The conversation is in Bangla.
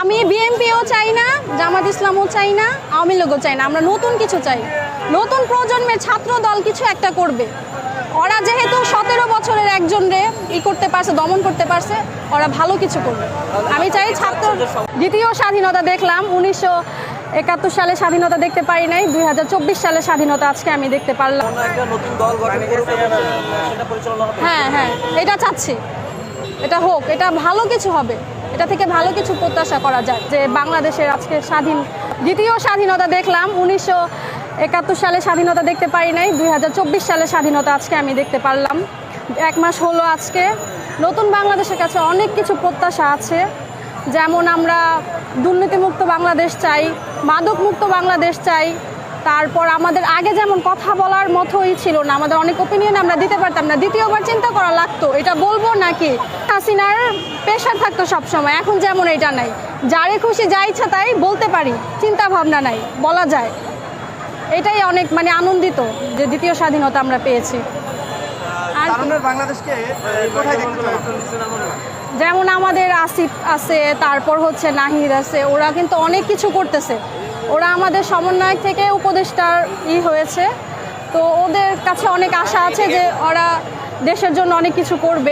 আমি বিএনপিও চাই না, জামাত ইসলামও চাই না, আওয়ামী লীগও চাই না। আমরা নতুন কিছু চাই, নতুন প্রজন্মের ছাত্র দল কিছু একটা করবে। ওরা যেহেতু 17 বছরের একজনরে করতে পারছে, দমন করতে পারছে, ওরা ভালো কিছু করবে। আমি চাই ছাত্র দ্বিতীয় স্বাধীনতা দেখলাম, 1971 সালে স্বাধীনতা দেখতে পারি নাই, 2024 সালে স্বাধীনতা আজকে আমি দেখতে পারলাম। হ্যাঁ হ্যাঁ, এটা চাচ্ছি, এটা হোক, এটা ভালো কিছু হবে, এটা থেকে ভালো কিছু প্রত্যাশা করা যায় যে বাংলাদেশের আজকে দ্বিতীয় স্বাধীনতা দেখলাম, 1971 সালে স্বাধীনতা দেখতে পারি নাই, 2024 সালে স্বাধীনতা আজকে আমি দেখতে পারলাম। 1 মাস হলো আজকে। নতুন বাংলাদেশের কাছে অনেক কিছু প্রত্যাশা আছে, যেমন আমরা দুর্নীতিমুক্ত বাংলাদেশ চাই, মাদকমুক্ত বাংলাদেশ চাই। তারপর আমাদের আগে যেমন কথা বলার মতোই ছিল না, আমাদের অনেক ওপিনিয়ন আমরা দিতে পারতাম না, দ্বিতীয়বার চিন্তা করা লাগতো এটা বলবো নাকি। হাসিনার প্রেশার থাকতো সবসময়, এখন যেমন এটা নাই, যারে খুশি যা ইচ্ছা তাই বলতে পারি, চিন্তা ভাবনা নাই, বলা যায়। এটাই অনেক আনন্দিত যে দ্বিতীয় স্বাধীনতা আমরা পেয়েছি। আর বাংলাদেশকে কোথায় দেখতে চান? যেমন আমাদের আসিফ আছে, তারপর হচ্ছে নাহিদ আছে, ওরা কিন্তু অনেক কিছু করতেছে। ওরা আমাদের সমন্বয়ক থেকে উপদেষ্টার হয়েছে, তো ওদের কাছে অনেক আশা আছে যে ওরা দেশের জন্য অনেক কিছু করবে।